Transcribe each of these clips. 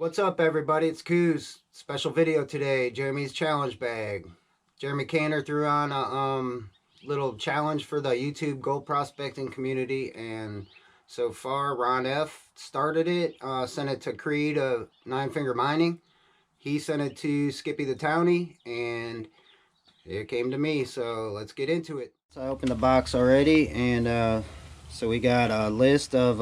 What's up, everybody? It's Coos. Special video today. Jeremy's challenge bag. Jeremy Canter threw on a little challenge for the YouTube gold prospecting community, and so far RonF started it. Sent it to Creed of Nine Finger Mining. He sent it to Skippy The Townie, and it came to me. So let's get into it. So I opened the box already, and so we got a list of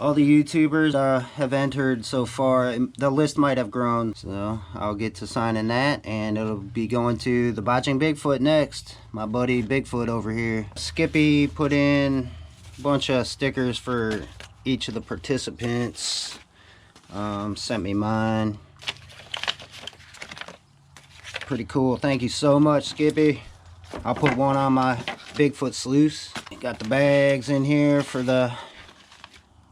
all the YouTubers have entered so far. The list might have grown, so I'll get to signing that, and it'll be going to the Bodging Bigfoot next. My buddy Bigfoot over here. Skippy put in a bunch of stickers for each of the participants. Sent me mine. Pretty cool. Thank you so much, Skippy. I'll put one on my Bigfoot sluice. Got the bags in here for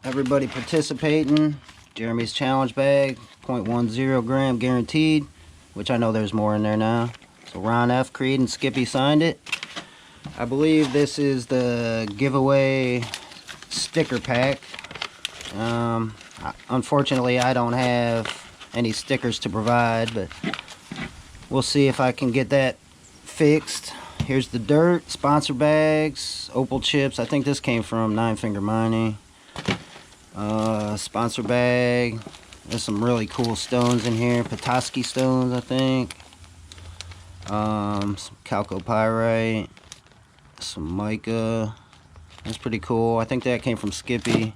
everybody participating. Jeremy's challenge bag, 0.10 gram guaranteed, which I know there's more in there now. So RonF, Creed, and Skippy signed it. I believe this is the giveaway sticker pack. Unfortunately, I don't have any stickers to provide, but we'll see if I can get that fixed. Here's the dirt, sponsor bags, opal chips. I think this came from Nine Finger Mining. Sponsor bag. There's some really cool stones in here. Petoskey stones, I think. Some chalcopyrite. Some mica. That's pretty cool. I think that came from Skippy.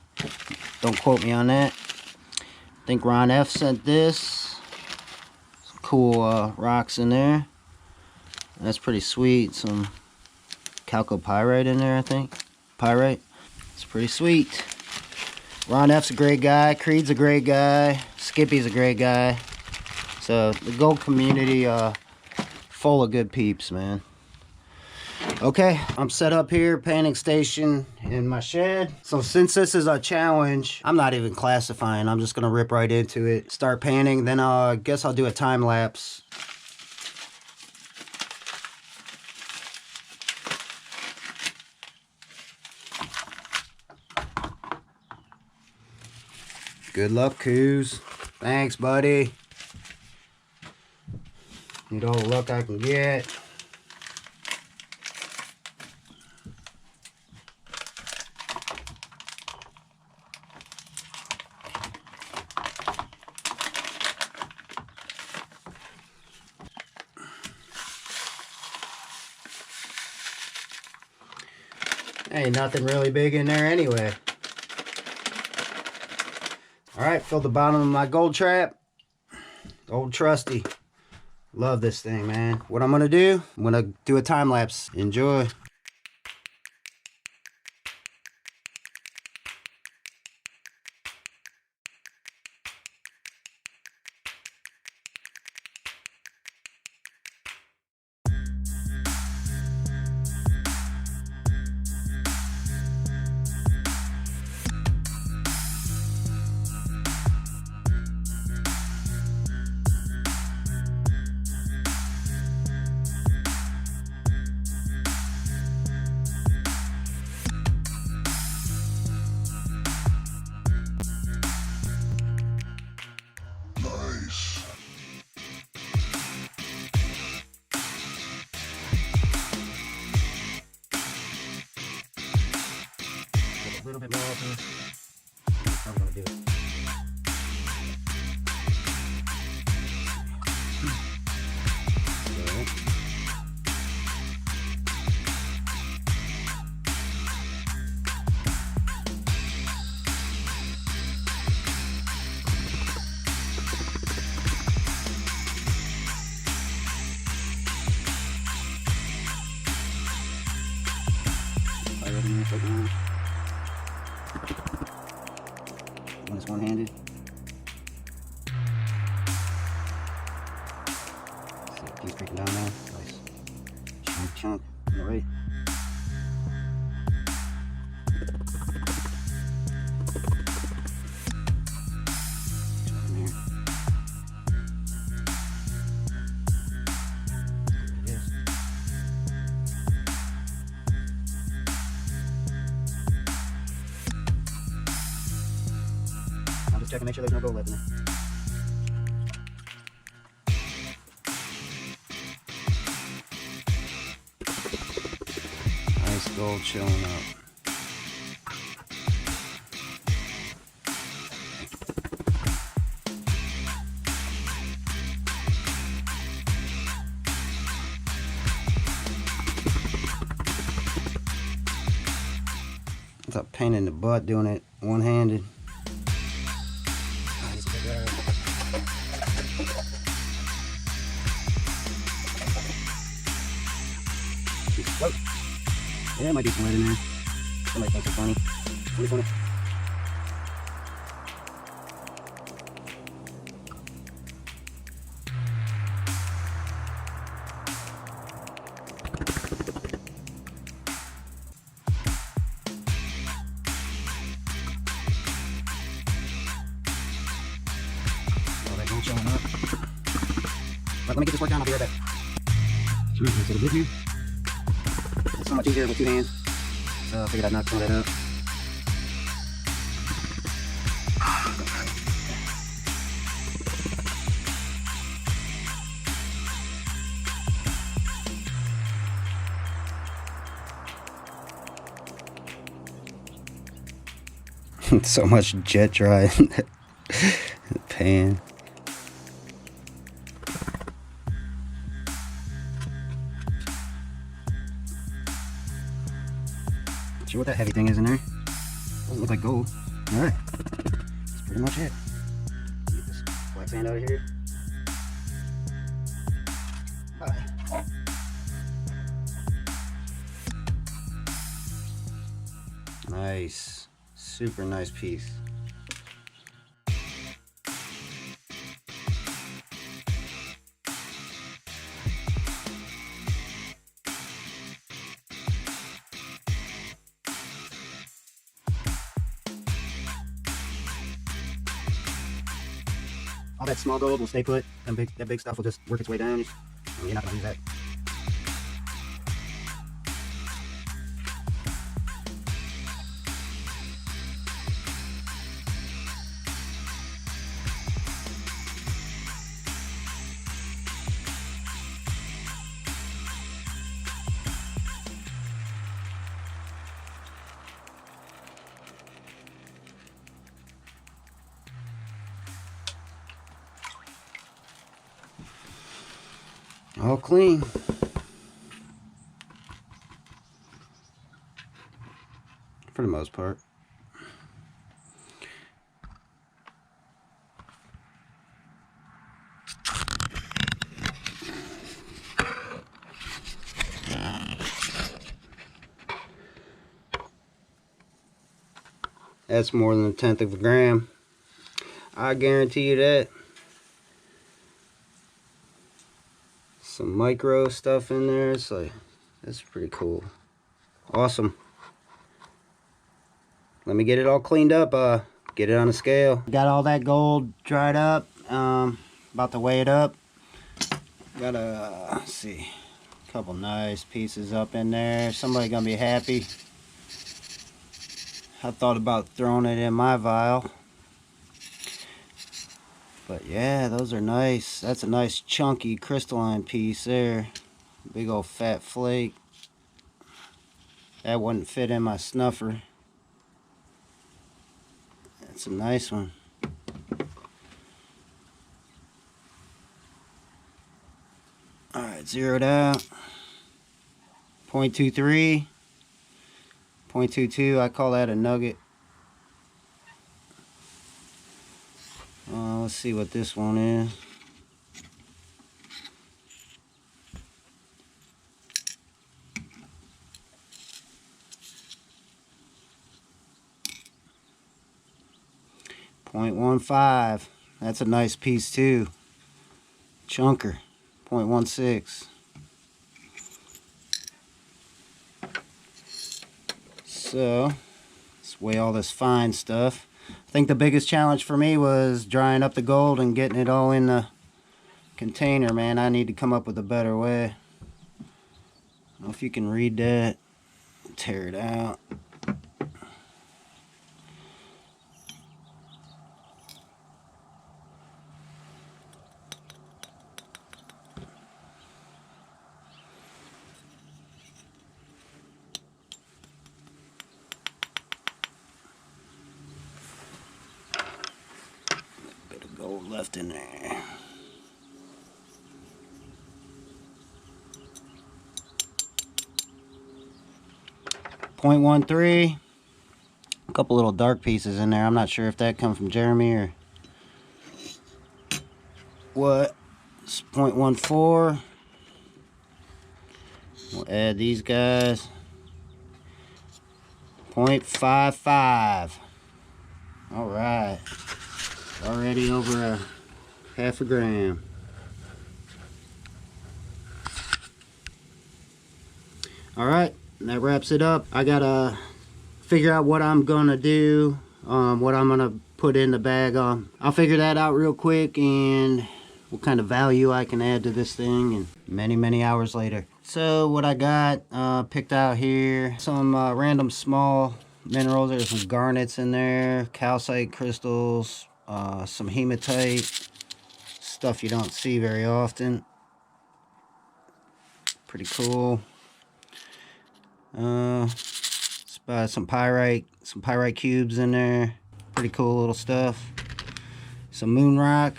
Don't quote me on that. I think RonF sent this. Some cool rocks in there. That's pretty sweet. Some chalcopyrite in there, I think. Pyrite. It's pretty sweet. RonF's a great guy. Creed's a great guy. Skippy's a great guy. So the gold community, full of good peeps, man. Okay, I'm set up here, panning station in my shed. So since this is a challenge, I'm not even classifying. I'm just gonna rip right into it. Start panning, then I guess I'll do a time lapse. Good luck, Coos. Thanks, buddy. Need all the luck I can get. Ain't nothing really big in there anyway. Alright, filled the bottom of my gold trap. Old trusty. Love this thing, man. What I'm gonna do, I'm gonna do a time lapse. Enjoy. A little bit more open. I'm gonna do it. When it's one-handed. See it keeps breaking down now. Nice chunk on the right. Just check and make sure there's no gold left in there. gold showing up. It's a pain in the butt doing it one-handed. Whoa. Yeah, there might be some lead in there. Somebody thinks it's funny. 2020. Oh, that gold showing up. Right, let me get this work done. I'll be right back. Nice little bit here. It's so much easier with two hands. So I figured I'd knock some of that up. So much jet dry in the pan. See what that heavy thing is in there? Doesn't look like gold. Alright. That's pretty much it. Get this black sand out of here. Bye. Nice. Super nice piece. All that small gold will stay put. That big stuff will just work its way down. You're not going to use that. All clean. For the most part. That's more than a tenth of a gram. I guarantee you that. Some micro stuff in there. It's like, that's pretty cool. Awesome. Let me get it all cleaned up. Get it on a scale. Got all that gold dried up. About to weigh it up. Got a, let's see, a couple nice pieces up in there. Somebody gonna be happy. I thought about throwing it in my vial. But yeah, those are nice. That's a nice chunky crystalline piece there. Big old fat flake. That wouldn't fit in my snuffer. That's a nice one. Alright, zeroed out. 0.23. 0.22, I call that a nugget. Let's see what this one is. .15. That's a nice piece too. Chunker. 0.16. So let's weigh all this fine stuff. I think the biggest challenge for me was drying up the gold and getting it all in the container, man. I need to come up with a better way. I don't know if you can read that. Tear it out. gold left in there. .13. A couple little dark pieces in there. I'm not sure if that come from Jeremy or what. It's .14. We'll add these guys. .55. All right. Already over a half a gram. All right, that wraps it up. I gotta figure out what I'm gonna do, what I'm gonna put in the bag. I'll figure that out real quick and what kind of value I can add to this thing, and many hours later. So what I got picked out here, some random small minerals. There's some garnets in there, calcite crystals, some hematite, stuff you don't see very often. Pretty cool. Some pyrite cubes in there. Pretty cool little stuff. Some moon rock,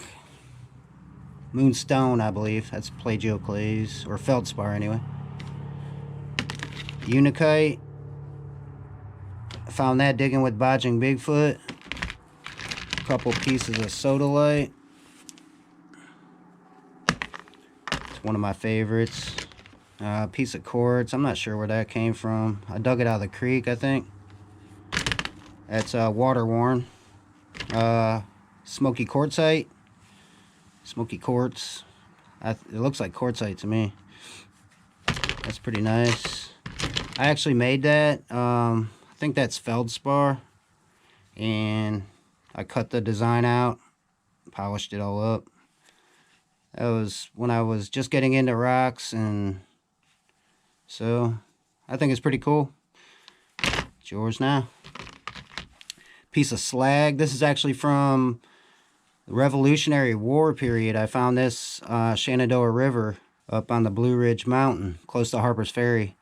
moonstone, I believe. That's plagioclase or feldspar anyway. Unakite. I found that digging with Bodging Bigfoot. A couple pieces of sodalite. It's one of my favorites. A piece of quartz. I'm not sure where that came from. I dug it out of the creek, I think. That's water worn. Smoky quartzite. Smoky quartz. It looks like quartzite to me. That's pretty nice. I actually made that. I think that's feldspar. And I cut the design out. Polished it all up. That was when I was just getting into rocks, and so I think it's pretty cool. It's yours now. Piece of slag. This is actually from the Revolutionary War period. I found this Shenandoah River up on the Blue Ridge Mountain, close to Harper's Ferry.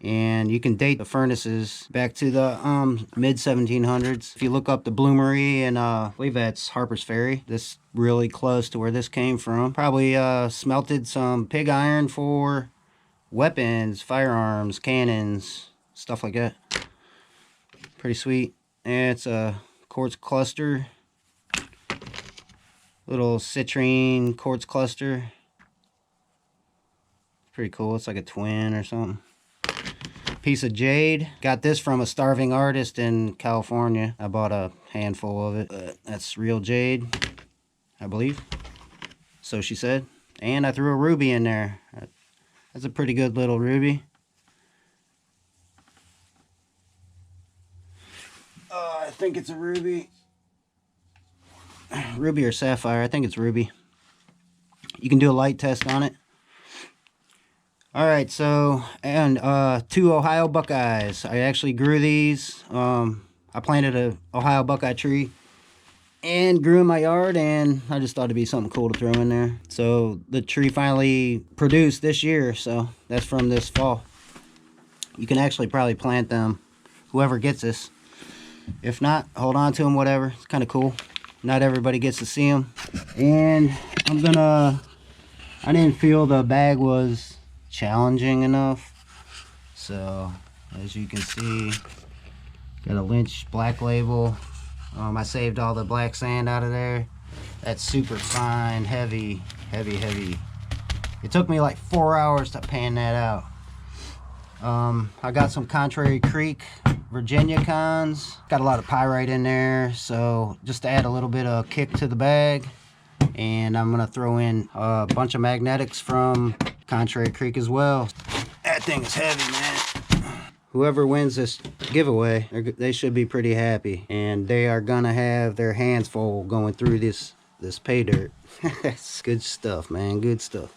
And you can date the furnaces back to the mid 1700s. If you look up the Bloomery, and I believe that's Harper's Ferry, this really close to where this came from. Probably smelted some pig iron for weapons, firearms, cannons, stuff like that. Pretty sweet. And it's a quartz cluster. Little citrine quartz cluster. Pretty cool. It's like a twin or something. Piece of jade. Got this from a starving artist in California. I bought a handful of it, but that's real jade, I believe. So she said. And I threw a ruby in there. That's a pretty good little ruby. I think it's a ruby. Ruby or sapphire. I think it's ruby. You can do a light test on it. Alright, so, and 2 Ohio Buckeyes. I actually grew these. I planted a Ohio Buckeye tree and grew in my yard, and I just thought it'd be something cool to throw in there. So the tree finally produced this year, so that's from this fall. You can actually probably plant them, whoever gets this. If not, hold on to them, whatever. It's kind of cool. Not everybody gets to see them. And I didn't feel the bag was challenging enough, so as you can see, got a Lynch black label. I saved all the black sand out of there. That's super fine, heavy. It took me like 4 hours to pan that out. I got some Contrary Creek Virginia cons. Got a lot of pyrite in there, so just to add a little bit of kick to the bag. And I'm gonna throw in a bunch of magnetics from Contrary Creek as well. That thing is heavy, man. Whoever wins this giveaway, they should be pretty happy, and they are gonna have their hands full going through this pay dirt. It's good stuff, man. Good stuff.